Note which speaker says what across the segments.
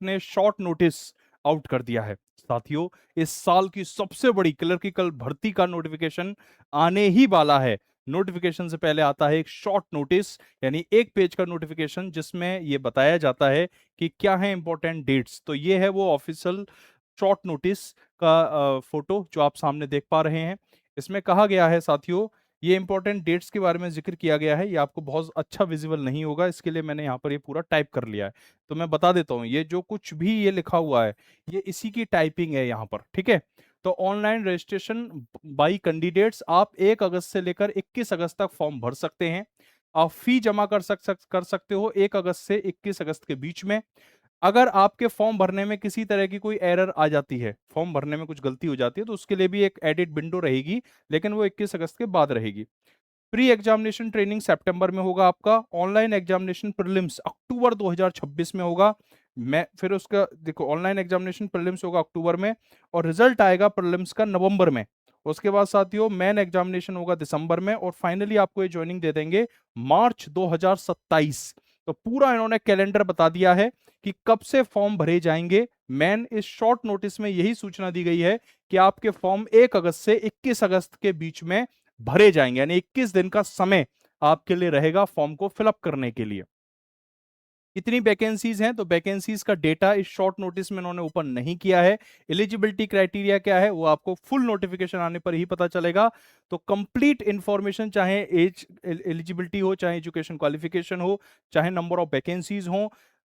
Speaker 1: ने short notice out कर दिया है। साथियों, इस साल की सबसे बड़ी क्लर्किकल भर्ती का नोटिफिकेशन आने ही वाला है। नोटिफिकेशन से पहले आता है एक शॉर्ट नोटिस, यानी एक पेज का नोटिफिकेशन, जिसमें यह बताया जाता है कि क्या है इंपॉर्टेंट डेट्स। तो ये है वो ऑफिशियल शॉर्ट नोटिस का फोटो जो आप सामने देख पा रहे हैं। इसमें कहा गया है साथियों, ये इंपॉर्टेंट डेट्स के बारे में जिक्र किया गया है। ये आपको बहुत अच्छा विजिबल नहीं होगा, इसके लिए मैंने यहाँ पर ये पूरा टाइप कर लिया है। तो मैं बता देता हूँ, ये जो कुछ भी ये लिखा हुआ है ये इसी की टाइपिंग है यहाँ पर, ठीक है। तो ऑनलाइन रजिस्ट्रेशन बाई कैंडिडेट्स, आप 1 अगस्त से लेकर 21 अगस्त तक फॉर्म भर सकते हैं। आप फी जमा कर सकते हो 1 अगस्त से 21 अगस्त के बीच में। अगर आपके फॉर्म भरने में किसी तरह की कोई एरर आ जाती है, फॉर्म भरने में कुछ गलती हो जाती है, तो उसके लिए भी एक एडिट विंडो रहेगी, लेकिन वो 21 अगस्त के बाद रहेगी। प्री एग्जामिनेशन ट्रेनिंग सितंबर में होगा आपका। ऑनलाइन एग्जामिनेशन प्रीलिम्स अक्टूबर 2026 में होगा। मैं फिर उसका देखो, ऑनलाइन एग्जामिनेशन प्रीलिम्स होगा अक्टूबर में, और रिजल्ट आएगा प्रीलिम्स का नवंबर में। उसके बाद साथियों मेन एग्जामिनेशन होगा दिसंबर में, और फाइनली आपको ये ज्वाइनिंग दे देंगे मार्च 2027। तो पूरा इन्होंने कैलेंडर बता दिया है कि कब से फॉर्म भरे जाएंगे। मैन इस शॉर्ट नोटिस में यही सूचना दी गई है कि आपके फॉर्म 1 अगस्त से 21 अगस्त के बीच में भरे जाएंगे, यानी 21 दिन का समय आपके लिए रहेगा फॉर्म को फिलअप करने के लिए। कितनी वैकेंसीज हैं, तो वैकेंसीज का डेटा इस शॉर्ट नोटिस में इन्होंने ओपन नहीं किया है। एलिजिबिलिटी क्राइटेरिया क्या है वो आपको फुल नोटिफिकेशन आने पर ही पता चलेगा। तो कंप्लीट इंफॉर्मेशन, चाहे एज एलिजिबिलिटी हो, चाहे एजुकेशन क्वालिफिकेशन हो, चाहे नंबर ऑफ वैकेंसीज हो,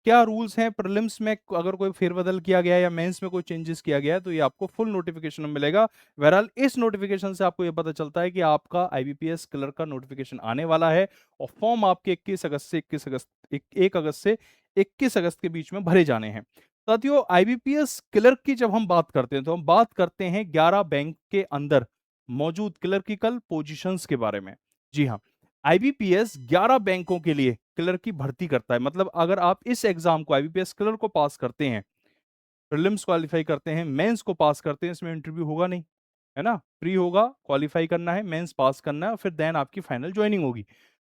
Speaker 1: क्या रूल्स हैं प्रीलिम्स में, अगर कोई फेरबदल किया गया है या मेंस में कोई चेंजेस किया गया है, तो ये आपको फुल नोटिफिकेशन में मिलेगा। बहरहाल इस नोटिफिकेशन से आपको ये पता चलता है कि आपका आईबीपीएस क्लर्क का नोटिफिकेशन आने वाला है, और फॉर्म आपके 1 अगस्त से 21 अगस्त के बीच में भरे जाने हैं। साथियों, आईबीपीएस क्लर्क की जब हम बात करते हैं तो हम बात करते हैं 11 बैंक के अंदर मौजूद क्लर्किकल पोजीशंस के बारे में। जी हाँ, आईबीपीएस 11 बैंकों के लिए क्लर्क की भर्ती करता है। मतलब अगर आप इस एग्जाम को, आईबीपीएस क्लर्क को पास करते हैं, प्रीलिम्स क्वालिफाई करते हैं, मेंस को पास करते हैं, इसमें इंटरव्यू होगा नहीं, है ना, प्री होगा, क्वालिफाई करना है, मेंस पास करना है, फिर देन आपकी फाइनल ज्वाइनिंग होगी।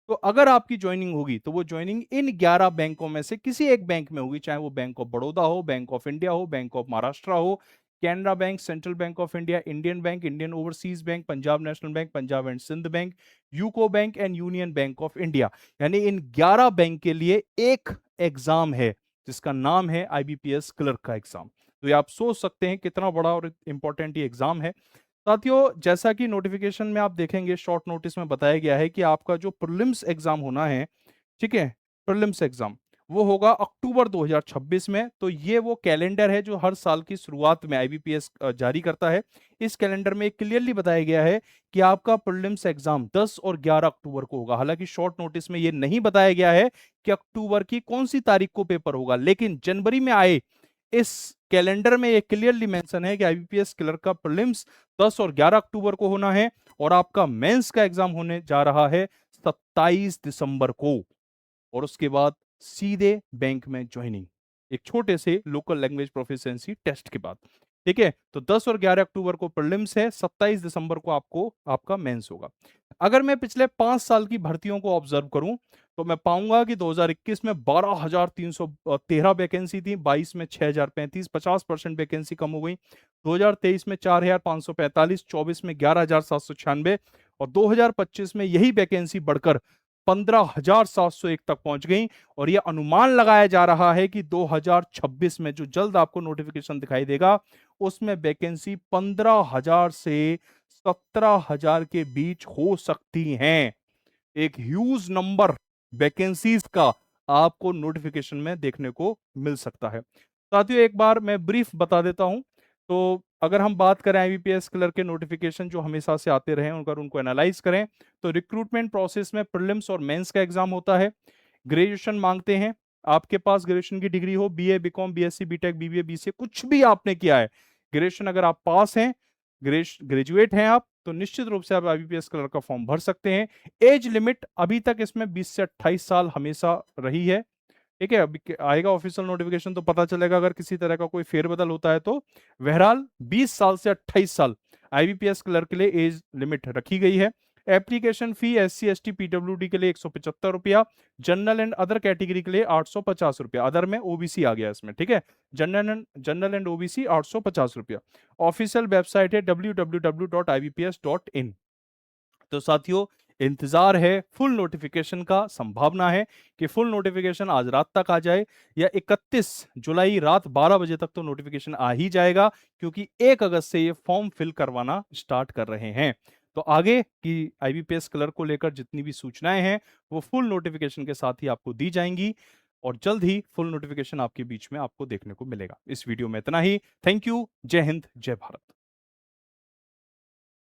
Speaker 1: तो अगर आपकी ज्वाइनिंग होगी तो वो ज्वाइनिंग इन 11 बैंकों में से किसी एक बैंक में होगी, चाहे वो बैंक ऑफ बड़ौदा हो, बैंक ऑफ इंडिया हो, बैंक ऑफ महाराष्ट्र हो, Canara bank, central bank of India, Indian bank, Indian overseas bank, Punjab national bank, Punjab and Sindh bank, UCO bank and union bank of India. यानी इन 11 बैंक के लिए एक एग्जाम है जिसका नाम है आईबीपीएस क्लर्क का एग्जाम। तो ये आप सोच सकते हैं कितना बड़ा और इंपॉर्टेंट ये एग्जाम है। साथियों, जैसा कि नोटिफिकेशन में आप देखेंगे, शॉर्ट नोटिस में बताया गया है कि आपका जो प्रीलिम्स एग्जाम होना है, ठीक है, प्रीलिम्स एग्जाम वो होगा अक्टूबर 2026 में। तो ये वो कैलेंडर है जो हर साल की शुरुआत में आईबीपीएस जारी करता है। इस कैलेंडर में क्लियरली बताया गया है कि आपका प्रीलिम्स एग्जाम 10 और 11 अक्टूबर को होगा। हालांकि शॉर्ट नोटिस में ये नहीं बताया गया है कि अक्टूबर की कौन सी तारीख को पेपर होगा, लेकिन जनवरी में आए इस कैलेंडर में ये क्लियरली मेंशन है कि आईबीपीएस क्लर्क का प्रीलिम्स 10 और 11 अक्टूबर को होना है, और आपका मेंस का एग्जाम होने जा रहा है 27 दिसंबर को, और उसके बाद सीधे बैंक में ज्वाइनिंग, एक छोटे से लोकल लैंग्वेज प्रोफिशिएंसी टेस्ट के बाद। ठीक है, तो 10 और 11 अक्टूबर को प्रीलिम्स है, 27 दिसंबर को आपको आपका मेंस होगा। अगर मैं पिछले 5 साल की भर्तियों को ऑब्जर्व करूं तो मैं पाऊंगा कि 2021 में 12,313 वैकेंसी थी, 22 में 6,035, 50% वैकेंसी कम हो गई। 2023 में 4,545, 24 में 11,796, और 2025 में यही वैकेंसी बढ़कर 15,701 तक पहुंच गई। और यह अनुमान लगाया जा रहा है कि 2026 में जो जल्द आपको नोटिफिकेशन दिखाई देगा उसमें वैकेंसी 15,000 से 17,000 के बीच हो सकती हैं। एक ह्यूज नंबर वैकेंसीज का आपको नोटिफिकेशन में देखने को मिल सकता है। साथियों, एक बार मैं ब्रीफ बता देता हूं। तो अगर हम बात करें आईबीपीएस क्लर्क के नोटिफिकेशन जो हमेशा से आते रहे, अगर उनको एनालाइज करें, तो रिक्रूटमेंट प्रोसेस में प्रीलिम्स और मेंस का एग्जाम होता है। ग्रेजुएशन मांगते हैं, आपके पास ग्रेजुएशन की डिग्री हो, BA, BCom, BSc, BTech, BBA, BCA, कुछ भी आपने किया है, ग्रेजुएशन अगर आप पास हैं, ग्रेजुएट हैं आप, तो निश्चित रूप से आप आईबीपीएस क्लर्क का फॉर्म भर सकते हैं। एज लिमिट अभी तक इसमें 20 से 28 साल हमेशा रही है। ठीक है, अभी आएगा ऑफिशियल नोटिफिकेशन तो पता चलेगा अगर किसी तरह का कोई फेरबदल होता है तो। बहरहाल 20 साल से 28 साल आईबीपीएस क्लर्क के लिए एज लिमिट रखी गई है। Application fee SC ST PWD के लिए 175 रुपया, जनरल एंड अदर कैटेगरी के लिए 850 रुपया, अदर में ओबीसी आ गया इसमें, ठीक है। जनरल एंड ओबीसी 850 रुपया। ऑफिशियल वेबसाइट है www.ibps.in। तो साथियों, इंतजार है फुल नोटिफिकेशन का, संभावना है कि फुल नोटिफिकेशन आज रात तक आ जाए या 31 जुलाई रात 12 बजे तक तो नोटिफिकेशन आ ही जाएगा, क्योंकि 1 अगस्त से ये फॉर्म फिल करवाना स्टार्ट कर रहे हैं। तो आगे की आईबीपीएस क्लर्क को लेकर जितनी भी सूचनाएं हैं वो फुल नोटिफिकेशन के साथ ही आपको दी जाएंगी, और जल्द ही फुल नोटिफिकेशन आपके बीच में आपको देखने को मिलेगा। इस वीडियो में इतना ही। Thank you. जय हिंद, जय भारत।